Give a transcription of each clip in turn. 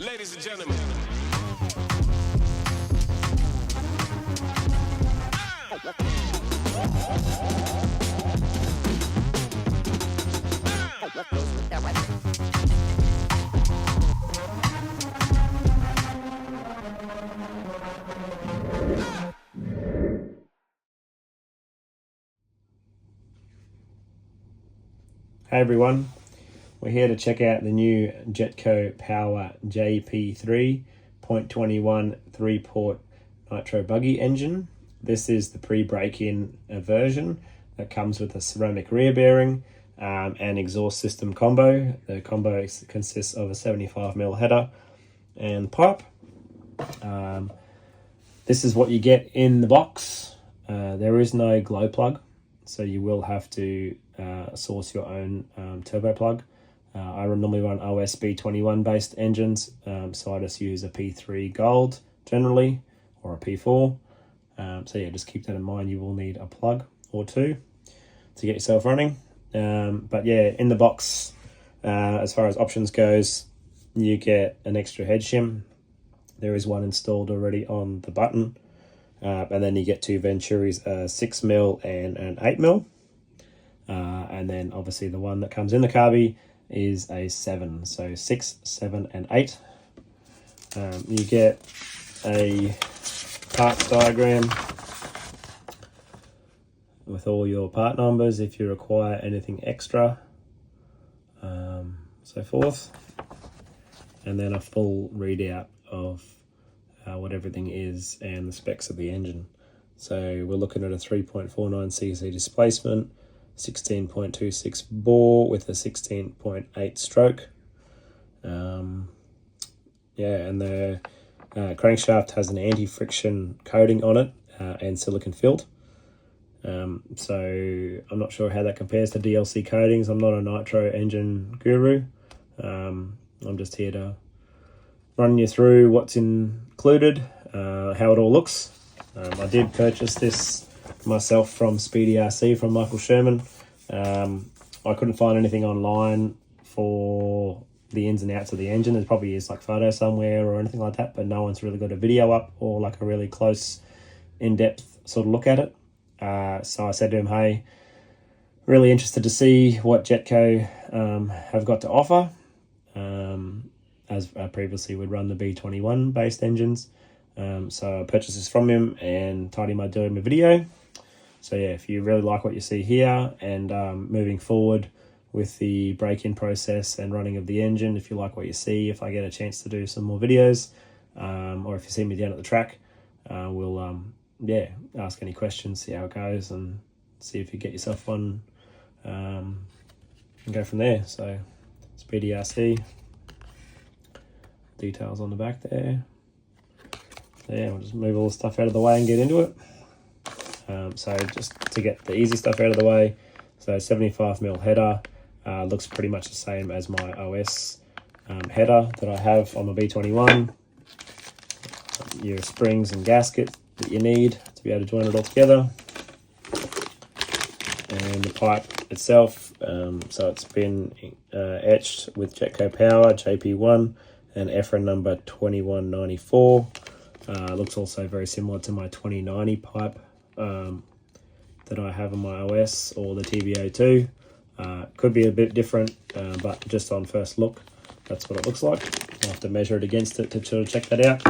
Ladies and gentlemen. Hey everyone, we're here to check out the new Jetko Power JP-3 .21 3-port Nitro Buggy engine. This is the pre-break-in version that comes with a ceramic rear bearing and exhaust system combo. The combo consists of a 75mm header and pipe. This is what you get in the box. There is no glow plug, so you will have to source your own turbo plug. I normally run OS B21 based engines, so I just use a P3 Gold generally, or a P4. So yeah, just keep that in mind. You will need a plug or two to get yourself running. But yeah, in the box, as far as options goes, you get an extra head shim. There is one installed already on the button. And then you get two Venturis, a 6mm and an 8mm. And then obviously the one that comes in the carby is a 7, so 6, 7 and 8. You get a parts diagram with all your part numbers if you require anything extra, so forth, and then a full readout of what everything is and the specs of the engine. So we're looking at a 3.49cc displacement, 16.26 bore with a 16.8 stroke. Yeah, and the crankshaft has an anti-friction coating on it and silicon filled. So I'm not sure how that compares to DLC coatings. I'm not a nitro engine guru. I'm just here to run you through what's included, how it all looks. I did purchase this myself from Speedy RC from Michael Sherman. I couldn't find anything online for the ins and outs of the engine. There probably is like photo somewhere or anything like that, but no one's really got a video up or like a really close, in-depth sort of look at it. So I said to him, hey, really interested to see what Jetko have got to offer. As previously would run the B21 based engines. So I purchased this from him and told him I'd do him a video. So yeah, if you really like what you see here and moving forward with the break-in process and running of the engine, if you like what you see, if I get a chance to do some more videos, or if you see me down at the track, we'll ask any questions, see how it goes, and see if you get yourself one, and go from there. So Speedy RC, details on the back there. So yeah, we'll just move all the stuff out of the way and get into it. So just to get the easy stuff out of the way, so 75mm header, looks pretty much the same as my OS header that I have on my B21. Your springs and gasket that you need to be able to join it all together. And the pipe itself, so it's been etched with Jetko Power JP1 and EFRA number 2194. Looks also very similar to my 2090 pipe that I have on my OS or the TBO2. Could be a bit different, but just on first look, that's what it looks like. I'll have to measure it against it to sort of check that out.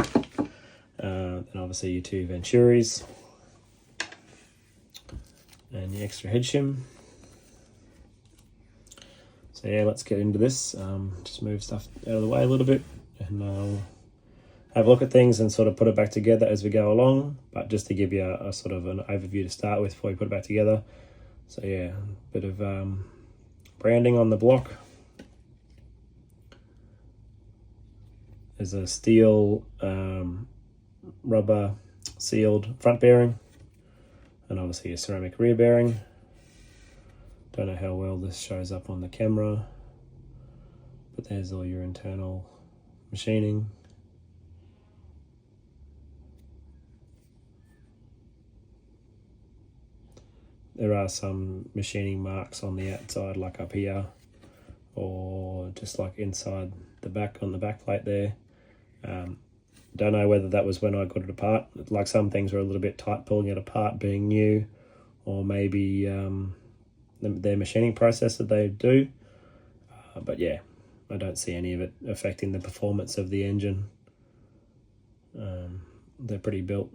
And obviously your two Venturis and the extra head shim. So yeah, let's get into this. Just move stuff out of the way a little bit, and I'll have a look at things and sort of put it back together as we go along. But just to give you a sort of an overview to start with before we put it back together. So yeah, a bit of branding on the block. There's a steel rubber sealed front bearing, and obviously a ceramic rear bearing. Don't know how well this shows up on the camera, but there's all your internal machining. There are some machining marks on the outside, like up here, or just like inside the back on the back plate there. Don't know whether that was when I got it apart. Like some things were a little bit tight pulling it apart being new, or maybe their machining process that they do. But yeah, I don't see any of it affecting the performance of the engine. They're pretty built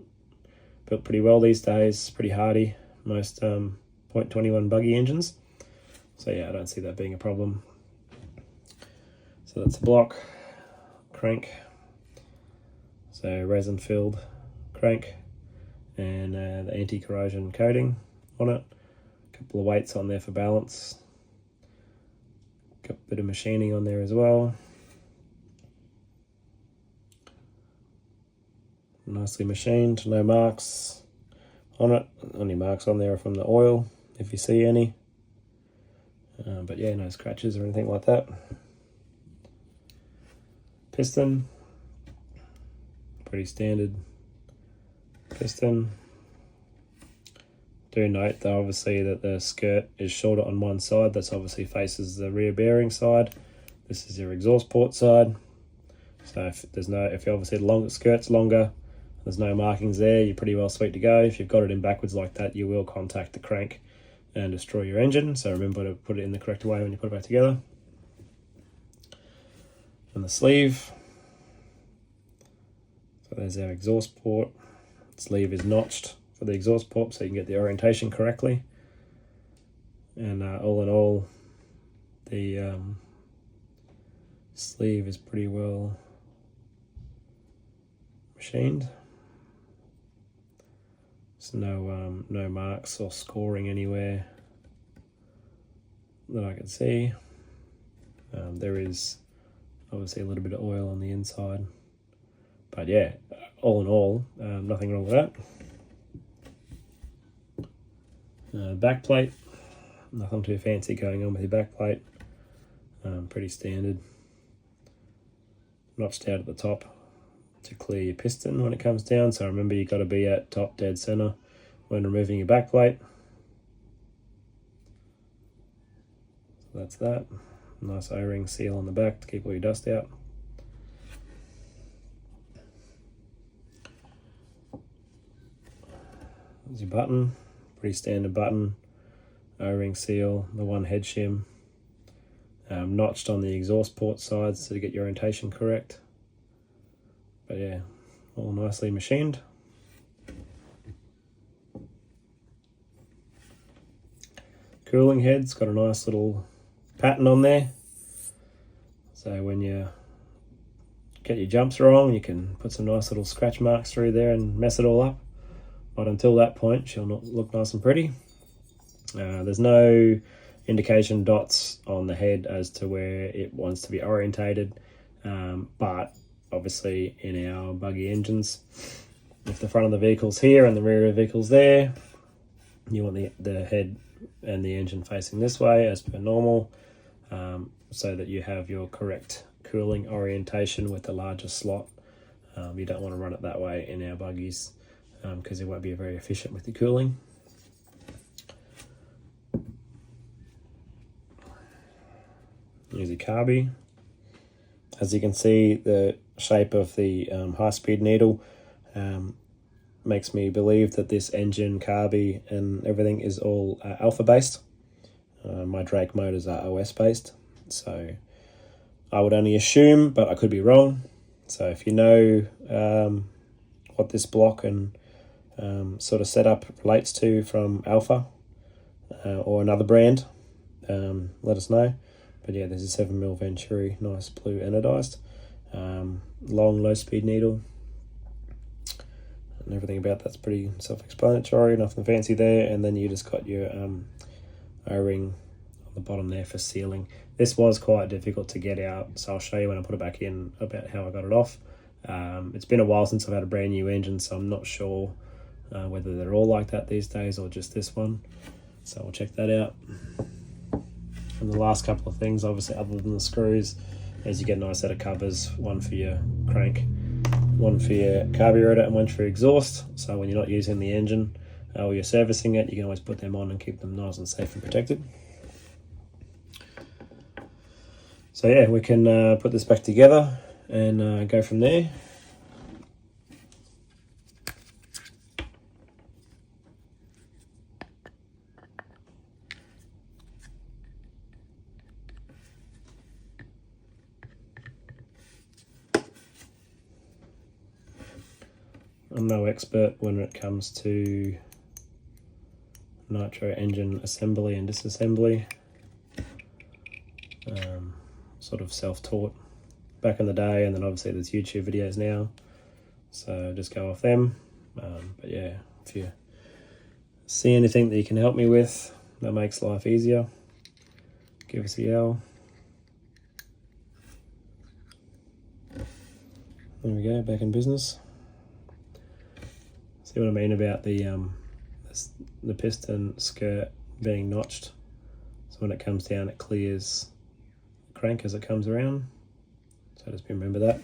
pretty well these days, pretty hardy, most 0.21 buggy engines. So yeah, I don't see that being a problem. So that's the block, crank, so resin filled crank, and the anti-corrosion coating on it. A couple of weights on there for balance. Got a bit of machining on there as well. Nicely machined, no marks on it. Only marks on there are from the oil, if you see any. But yeah, no scratches or anything like that. Piston, pretty standard piston. Do note though, obviously, that the skirt is shorter on one side. That's obviously faces the rear bearing side. This is your exhaust port side. So if obviously the skirt's longer, there's no markings there, you're pretty well sweet to go. If you've got it in backwards like that, you will contact the crank and destroy your engine. So remember to put it in the correct way when you put it back together. And the sleeve. So there's our exhaust port. Sleeve is notched for the exhaust port so you can get the orientation correctly. And all in all, the sleeve is pretty well machined. There's no marks or scoring anywhere that I can see. There is obviously a little bit of oil on the inside, but yeah, all in all, nothing wrong with that. Back plate, nothing too fancy going on with your back plate. Pretty standard. Notched out at the top to clear your piston when it comes down. So remember, you've got to be at top dead center when removing your back plate. So that's that. Nice O-ring seal on the back to keep all your dust out. There's your button, pretty standard button. O-ring seal, the one head shim. Notched on the exhaust port sides to get your orientation correct. But yeah, all nicely machined. Cooling head's got a nice little pattern on there. So when you get your jumps wrong, you can put some nice little scratch marks through there and mess it all up. But until that point, she'll not look nice and pretty. There's no indication dots on the head as to where it wants to be orientated. But obviously in our buggy engines, if the front of the vehicle's here and the rear of the vehicle's there, you want the head and the engine facing this way as per normal, so that you have your correct cooling orientation with the larger slot. You don't want to run it that way in our buggies because it won't be very efficient with the cooling. Here's your carby. As you can see, the shape of the high-speed needle makes me believe that this engine, carby, and everything is all alpha-based. My Drake motors are OS-based, so I would only assume, but I could be wrong. So if you know what this block and sort of setup relates to from Alpha or another brand, let us know. But yeah, there's a 7mm Venturi, nice blue anodized, long low-speed needle, and everything about that's pretty self-explanatory, nothing fancy there. And then you just got your O-ring on the bottom there for sealing. This was quite difficult to get out, so I'll show you when I put it back in about how I got it off. It's been a while since I've had a brand new engine, so I'm not sure whether they're all like that these days or just this one. So we'll check that out. And the last couple of things, obviously, other than the screws, is you get a nice set of covers, one for your crank, one for your carburetor, and one for your exhaust. So when you're not using the engine or you're servicing it, you can always put them on and keep them nice and safe and protected. So yeah, we can put this back together and go from there. I'm no expert when it comes to nitro engine assembly and disassembly. Sort of self-taught back in the day, and then obviously there's YouTube videos now, so just go off them. But yeah, if you see anything that you can help me with that makes life easier, give us a yell. There we go, back in business. See what I mean about the piston skirt being notched, so when it comes down it clears the crank as it comes around, so just remember that.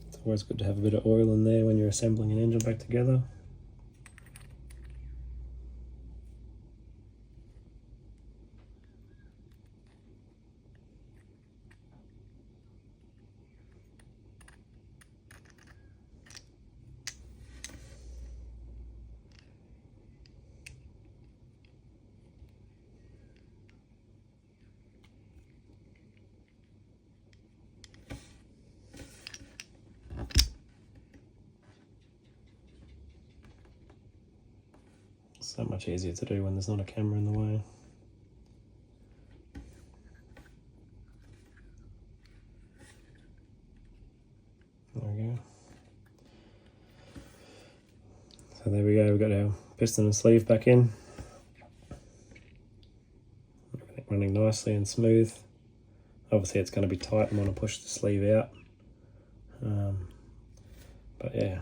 It's always good to have a bit of oil in there when you're assembling an engine back together. So much easier to do when there's not a camera in the way. There we go. So there we go, we've got our piston and sleeve back in. Everything running nicely and smooth. Obviously it's going to be tight and want to push the sleeve out. But yeah,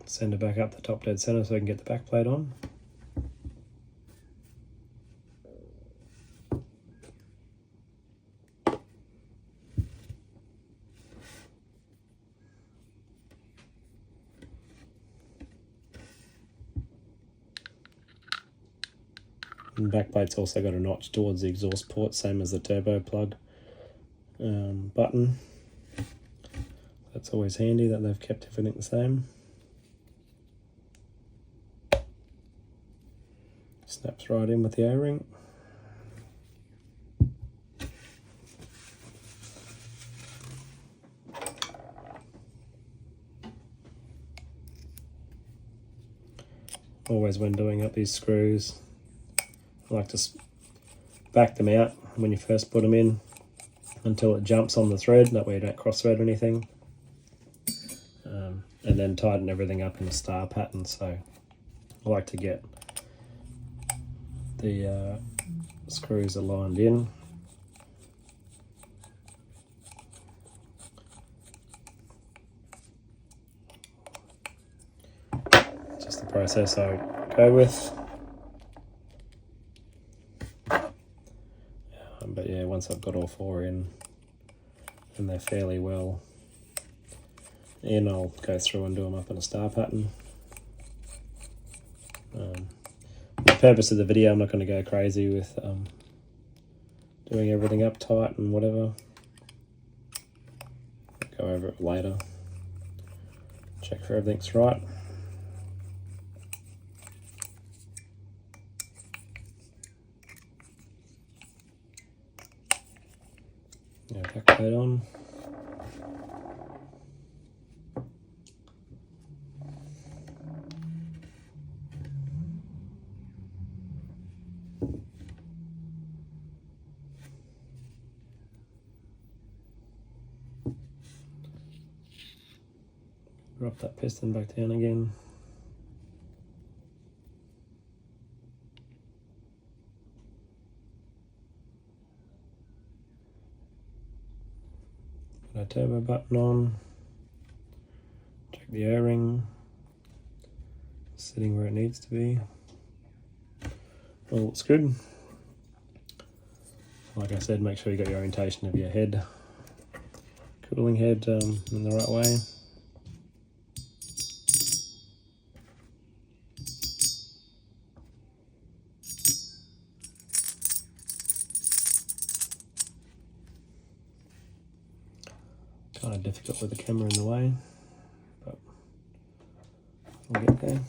send it back up the top dead center so we can get the back plate on. And the backplate's also got a notch towards the exhaust port, same as the turbo plug button. That's always handy that they've kept everything the same. Snaps right in with the O-ring. Always when doing up these screws, I like to back them out when you first put them in until it jumps on the thread, that way you don't cross thread anything, and then tighten everything up in a star pattern. So I like to get the screws aligned in. Just the process I go with. But yeah, once I've got all four in and they're fairly well in, I'll go through and do them up in a star pattern. For the purpose of the video, I'm not going to go crazy with doing everything up tight and whatever. I'll go over it later, check if everything's right. Yeah, back plate on. Drop that piston back down again. Put our turbo button on. Check the O-ring. Sitting where it needs to be. All looks good. Like I said, make sure you got your orientation of your head, cooling head in the right way. Kind of difficult with the camera in the way, but we'll get there.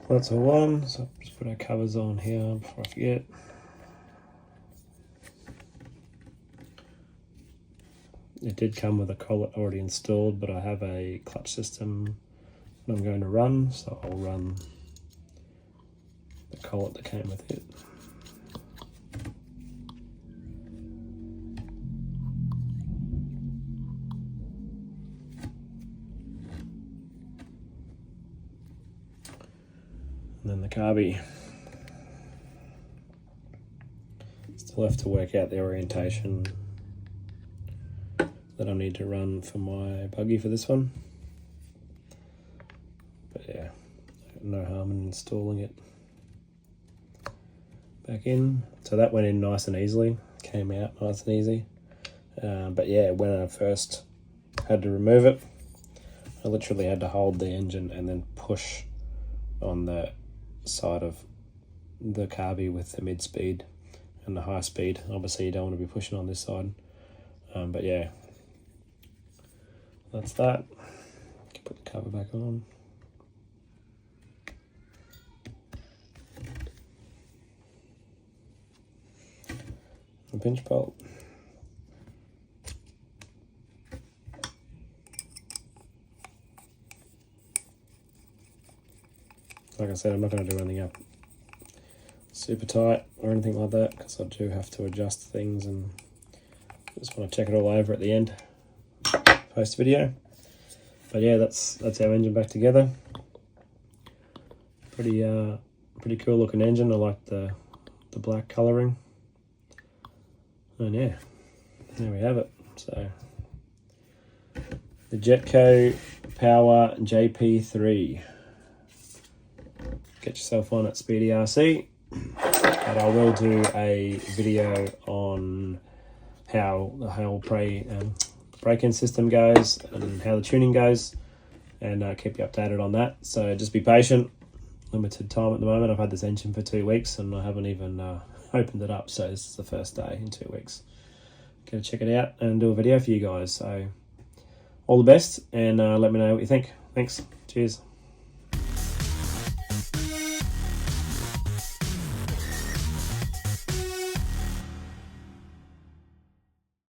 That's all on, so just put our covers on here before I forget. It did come with a collet already installed, but I have a clutch system that I'm going to run, so I'll run the collet that came with it. And then the carby. Still have to work out the orientation that I need to run for my buggy for this one. But yeah, no harm in installing it back in. So that went in nice and easily, came out nice and easy. But yeah, when I first had to remove it, I literally had to hold the engine and then push on the side of the carby with the mid speed and the high speed. Obviously you don't want to be pushing on this side, but yeah, that's that. Put the cover back on. A pinch bolt. Like I said, I'm not going to do anything up super tight or anything like that, because I do have to adjust things and just want to check it all over at the end post video. But yeah, that's our engine back together. Pretty cool looking engine. I like the black colouring. And yeah, there we have it. So the Jetko Power JP-3. Get yourself on at Speedy RC, but I will do a video on how the whole break-in system goes and how the tuning goes, and keep you updated on that. So just be patient. Limited time at the moment. I've had this engine for 2 weeks and I haven't even opened it up, so this is the first day in 2 weeks. Go check it out and do a video for you guys. So all the best, and let me know what you think. Thanks. Cheers.